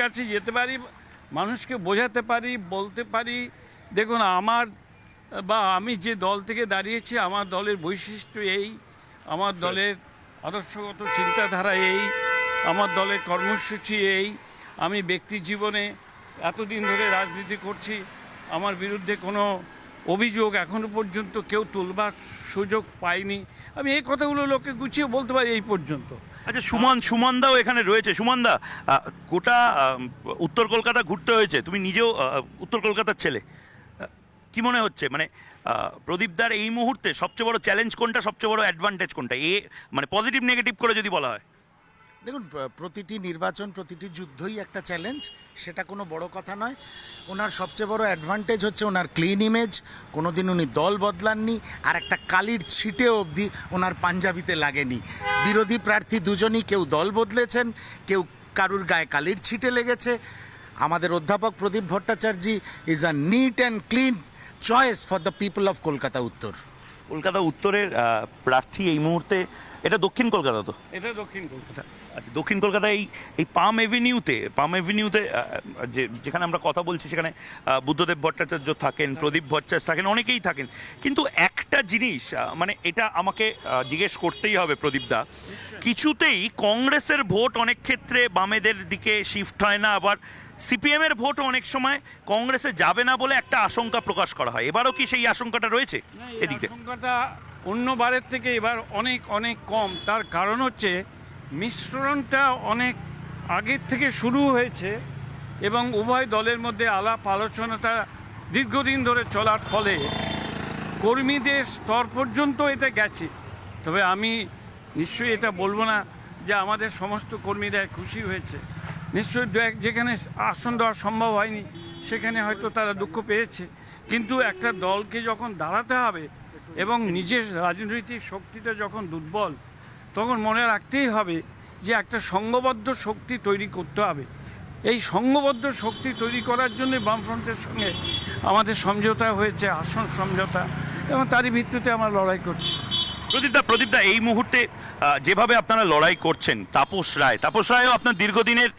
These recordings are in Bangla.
কাছে যেতে পারি, মানুষকে বোঝাতে পারি, বলতে পারি দেখুন আমার বা আমি যে দল থেকে দাঁড়িয়েছি আমার দলের বৈশিষ্ট্য এই, আমার দলের আদর্শগত চিন্তাধারা এই, আমার দলের কর্মসূচি এই। আমি ব্যক্তি জীবনে এতদিন ধরে রাজনীতি করছি, আমার বিরুদ্ধে কোনো অভিযোগ এখনো পর্যন্ত কেউ তুলবার সুযোগ পায়নি। আমি এই কথাগুলো লোককে গুছিয়ে বলতে পারি এই পর্যন্ত। আচ্ছা, সুমনদাও এখানে রয়েছে। সুমনদা, গোটা উত্তর কলকাতা ঘুরতে হয়েছে, তুমি নিজেও উত্তর কলকাতার ছেলে। কি মনে হচ্ছে, মানে প্রদীপদার এই মুহূর্তে সবচেয়ে বড় চ্যালেঞ্জ কোনটা, সবচেয়ে বড় অ্যাডভান্টেজ কোনটা, মানে পজিটিভ নেগেটিভ করে যদি বলা হয়? দেখুন, প্রতিটি নির্বাচন, প্রতিটি যুদ্ধই একটা চ্যালেঞ্জ, সেটা কোনো বড় কথা নয়। ওনার সবচেয়ে বড় অ্যাডভান্টেজ হচ্ছে ওনার ক্লিন ইমেজ, কোনোদিন উনি দল বদলাননি, আর একটা কালির ছিটে অবধি ওনার পাঞ্জাবিতে লাগেনি। বিরোধী প্রার্থী দুজনই, কেউ দল বদলেছেন, কেউ কারুর গায়ে কালির ছিটে লেগেছে। আমাদের অধ্যাপক Pradip Bhattacharya is a neat and clean choice for the people of Kolkata উত্তর। কলকাতা উত্তরের প্রার্থী এই মুহূর্তে, এটা দক্ষিণ কলকাতা তো? এটা দক্ষিণ কলকাতা। আচ্ছা, দক্ষিণ কলকাতায় এই পাম এভিনিউতে যেখানে আমরা কথা বলছি, সেখানে বুদ্ধদেব ভট্টাচার্য থাকেন, প্রদীপ ভট্টাচার্য থাকেন, অনেকেই থাকেন। কিন্তু একটা জিনিস, মানে এটা আমাকে জিজ্ঞেস করতেই হবে প্রদীপদা, কিছুতেই কংগ্রেসের ভোট অনেক ক্ষেত্রে বামেদের দিকে শিফট হয় না, আবার সিপিএমের ভোট অনেক সময় কংগ্রেসে যাবে না বলে একটা আশঙ্কা প্রকাশ করা হয়। এবারও কি সেই আশঙ্কাটা রয়েছে এদিকে? আশঙ্কাটা অন্যবারের থেকে এবার অনেক অনেক কম। তার কারণ হচ্ছে মিশ্রণটা অনেক আগের থেকে শুরু হয়েছে এবং উভয় দলের মধ্যে আলাপ আলোচনাটা দীর্ঘদিন ধরে চলার ফলে কর্মীদের স্তর পর্যন্ত এটা গেছে। তবে আমি নিশ্চয়ই এটা বলবো না যে আমাদের সমস্ত কর্মীরা খুশি হয়েছে। নিশ্চয়ই যেখানে আসন দেওয়া সম্ভব হয়নি সেখানে হয়তো তারা দুঃখ পেয়েছে, কিন্তু একটা দলকে যখন দাঁড়াতে হবে এবং নিজের রাজনৈতিক শক্তিটা যখন দুর্বল, তখন মনে রাখতেই হবে যে একটা সংঘবদ্ধ শক্তি তৈরি করতে হবে। এই সংঘবদ্ধ শক্তি তৈরি করার জন্য বামফ্রন্টের সঙ্গে আমাদের সমঝোতা হয়েছে, আসন সমঝোতা, এবং তারই ভিত্তিতে আমরা লড়াই করছি। প্রদীপদা, এই মুহূর্তে যেভাবে আপনারা লড়াই করছেন, তাপস রায়ও আপনার দীর্ঘদিনের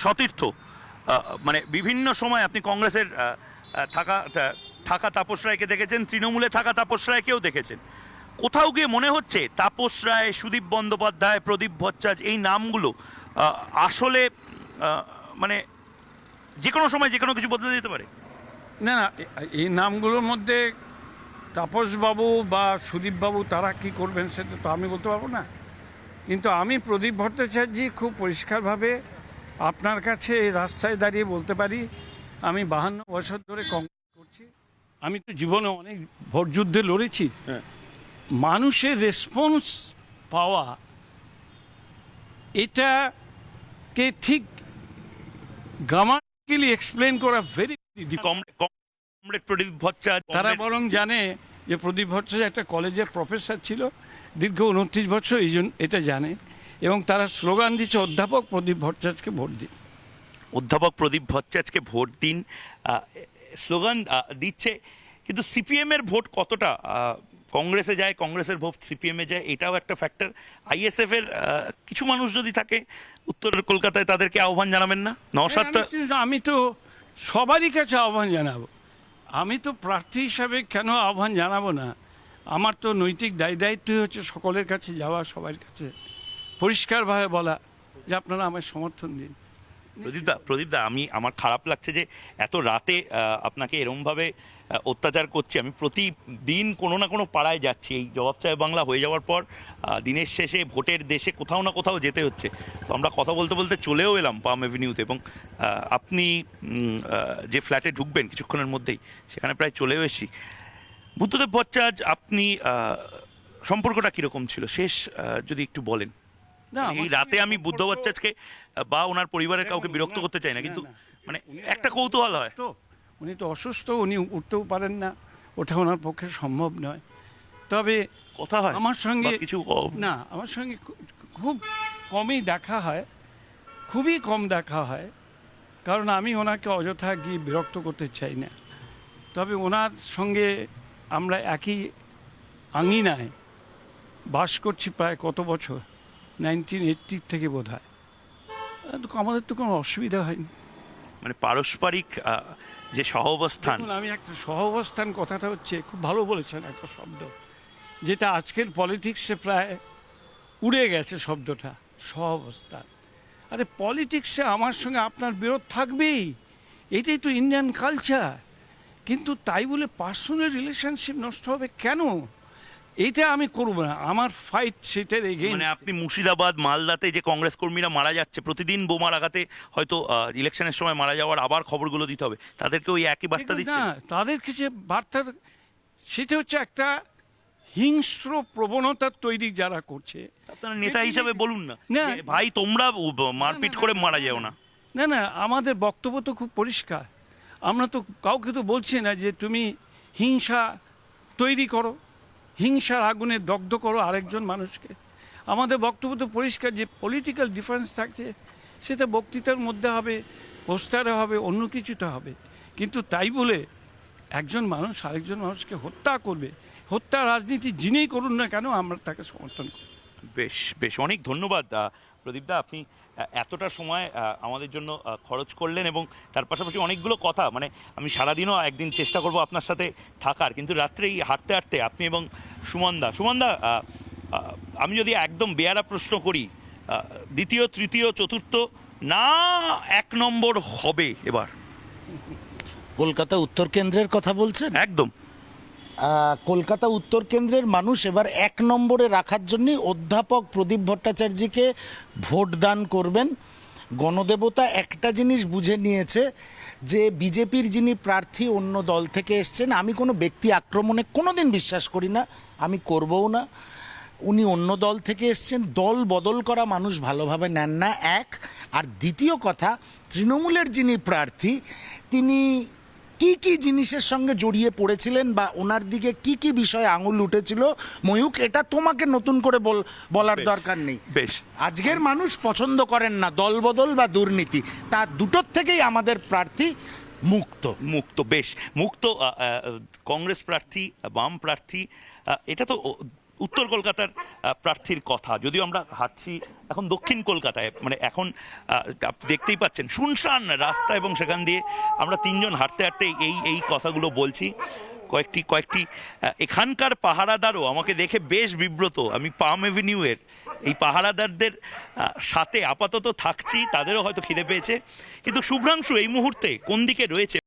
সতীর্থ। মানে বিভিন্ন সময় আপনি কংগ্রেসের থাকা তাপস রায়কে দেখেছেন, তৃণমূলে থাকা তাপস রায়কেও দেখেছেন। কোথাও গিয়ে মনে হচ্ছে তাপস রায়, সুদীপ বন্দ্যোপাধ্যায়, প্রদীপ ভট্টাচার্য, এই নামগুলো আসলে মানে যে কোনো সময় যে কোনো কিছু বদলে যেতে পারে? না, এই নামগুলোর মধ্যে তাপসবাবু বা সুদীপবাবু তারা কি করবেন সেটা তো আমি বলতে পারবো না। কিন্তু আমি প্রদীপ ভট্টাচার্য খুব পরিষ্কারভাবে আপনার কাছে এই রাস্তায় দাঁড়িয়ে বলতে পারি, আমি 52 বছর ধরে কংগ্রেস করছি। আমি তো জীবনে অনেক ভোট যুদ্ধে লড়েছি। মানুষের রেসপন্স পাওয়া, এটাকে ঠিক গ্রামাটিক্যালি এক্সপ্লেন করা ভেরি প্রদীপ ভট্টাচার্য, তারা বরং জানে যে প্রদীপ ভট্টাচার্য একটা কলেজের প্রফেসর ছিল দীর্ঘ 29 বছর, এই জন্য এটা জানে, এবং তারা স্লোগান দিচ্ছে অধ্যাপক প্রদীপ ভট্টাচার্যকে ভোট দিন। অধ্যাপক প্রদীপ ভট্টাচার্যকে ভোট দিন স্লোগান দিচ্ছে। কিন্তু সিপিএমের ভোট কতটা কংগ্রেসে যায়, কংগ্রেসের ভোট সিপিএমে যায়, এটাও একটা ফ্যাক্টর। আইএসএফ এর কিছু মানুষ যদি থাকে উত্তর কলকাতায়, তাদেরকে আহ্বান জানাবেন না? আমি তো সবারই কাছে আহ্বান জানাবো। আমি তো প্রার্থী হিসাবে কেন আহ্বান জানাবো না? আমার তো নৈতিক দায়িত্বই হচ্ছে সকলের কাছে যাওয়া, সবার কাছে পরিষ্কারভাবে বলা যে আপনারা আমায় সমর্থন দিন। প্রদীপদা, আমার খারাপ লাগছে যে এত রাতে আপনাকে এরমভাবে অত্যাচার করছি। আমি প্রতিদিন কোনো না কোনো পাড়ায় যাচ্ছি, এই জবাব চায় বাংলা হয়ে যাওয়ার পর দিনের শেষে ভোটের দেশে কোথাও না কোথাও যেতে হচ্ছে। তো আমরা কথা বলতে বলতে চলেও এলাম পাম এভিনিউতে, এবং আপনি যে ফ্ল্যাটে ঢুকবেন কিছুক্ষণের মধ্যেই, সেখানে প্রায় চলেও এসেছি। বুদ্ধদেব ভট্টাচার্য, আপনি সম্পর্কটা কীরকম ছিল শেষ যদি একটু বলেন? এই রাতে আমি বুদ্ধ ভট্টাচার্যকে বা ওনার পরিবারের কাউকে বিরক্ত করতে চাই না, কিন্তু মানে একটা কৌতূহল হয়। উনি তো অসুস্থ, উনি উঠতেও পারেন না, ওঠা ওনার পক্ষে সম্ভব নয়। তবে কথা হয় আমার সঙ্গে কিছু না, আমার সঙ্গে খুব কমই দেখা হয়, খুবই কম দেখা হয়, কারণ আমি ওনাকে অযথা গিয়ে বিরক্ত করতে চাই না। তবে ওনার সঙ্গে আমরা একই আঙিনায় বাস করছি প্রায় কত বছর, 1980 থেকে বোধ হয়। আমাদের তো কোনো অসুবিধা হয়নি। মানে পারস্পরিক যে সহাবস্থান, দেখুন, আমি একটা সহাবস্থান কথাটা হচ্ছে খুব ভালো বলেছেন একটা শব্দ, যেটা আজকের পলিটিক্সে প্রায় উড়ে গেছে শব্দটা, সহাবস্থান। আরে পলিটিক্সে আমার সঙ্গে আপনার বিরোধ থাকবেই, এটাই তো ইন্ডিয়ান কালচার। কিন্তু তাই বলে পার্সোনাল রিলেশনশিপ নষ্ট হবে কেন? এইটা আমি করব না, আমার ফাইট সেটার মানে এগেইনস্ট। আপনি মুর্শিদাবাদ মালদাতে যে কংগ্রেস কর্মীরা মারা যাচ্ছে প্রতিদিন বোমার আঘাতে, হয়তো ইলেকশনের সময় মারা যাওয়ার আবার খবরগুলো দিতে হবে, তাদেরকে ওই একই বার্তা না, দিচ্ছে? তাদেরকে যে বার্তার, সেটা হচ্ছে একটা হিংস্র প্রবণতা তৈরি যারা করছে। আপনারা নেতা হিসাবে বলুন না না। যে, ভাই তোমরা মারপিট করে মারা যাও না। না না, আমাদের বক্তব্য তো খুব পরিষ্কার। আমরা তো কাউকে তো বলছি না যে তুমি হিংসা তৈরি করো, হিংসার আগুনে দগ্ধ করো আরেকজন মানুষকে। আমাদের বক্তব্য তো পরিষ্কার যে পলিটিক্যাল ডিফারেন্স থাকছে, সেটা বক্তৃতার মধ্যে হবে, পোস্টারে হবে, অন্য কিছুতে হবে। কিন্তু তাই বলে একজন মানুষ আরেকজন মানুষকে হত্যা করবে, হত্যা রাজনীতি যিনিই করুন না কেন, আমরা তাকে সমর্থন করি। বেশ বেশ, অনেক ধন্যবাদ প্রদীপদা, আপনি এতটা সময় আমাদের জন্য খরচ করলেন, এবং তার পাশাপাশি অনেকগুলো কথা, মানে আমি সারাদিনও একদিন চেষ্টা করব আপনার সাথে থাকার, কিন্তু রাত্রে এই হাঁটতে হাঁটতে আপনি এবং সুমনদা, আমি যদি একদম বেয়ারা প্রশ্ন করি, দ্বিতীয় তৃতীয় চতুর্থ না 1 নম্বর হবে এবার? কলকাতা উত্তর কেন্দ্রের কথা বলছেন? একদম। কলকাতা উত্তর কেন্দ্রের মানুষ এবার 1 নম্বরে রাখার জন্য অধ্যাপক প্রদীপ ভট্টাচার্যকে ভোট দান করবেন। গণদেবতা একটা জিনিস বুঝে নিয়েছে যে বিজেপির যিনি প্রার্থী অন্য দল থেকে এসছেন, আমি কোনো ব্যক্তি আক্রমণে কোনোদিন বিশ্বাস করি না, আমি করবও না। উনি অন্য দল থেকে এসছেন, দল বদল করা মানুষ ভালোভাবে নেন না, এক। আর দ্বিতীয় কথা, তৃণমূলের যিনি প্রার্থী তিনি কি কি জিনিসের সঙ্গে জড়িয়ে পড়েছিলেন বা ওনার দিকে কি কি বিষয়ে আঙুল উঠেছিল, ময়ূক, এটা তোমাকে নতুন করে বলার বেশ, দরকার নেই। বেশ। আজকের মানুষ পছন্দ করেন না দলবদল বা দুর্নীতি, তার দুটোর থেকেই আমাদের প্রার্থী মুক্ত। বেশ মুক্ত। কংগ্রেস প্রার্থী, বাম প্রার্থী, এটা তো উত্তর কলকাতার প্রার্থীর কথা। যদিও আমরা হাঁটছি এখন দক্ষিণ কলকাতায়, মানে এখন আপনি দেখতেই পাচ্ছেন শুনশান রাস্তা, এবং সেখান দিয়ে আমরা তিনজন হাঁটতে হাঁটতে এই কথাগুলো বলছি। কয়েকটি এখানকার পাহারাদারও আমাকে দেখে বেশ বিব্রত। আমি পাম এভিনিউয়ের এই পাহারাদারদের সাথে আপাতত থাকছি, তাদেরও হয়তো খিদে পেয়েছে। কিন্তু শুভ্রাংশু এই মুহূর্তে কোন দিকে রয়েছে?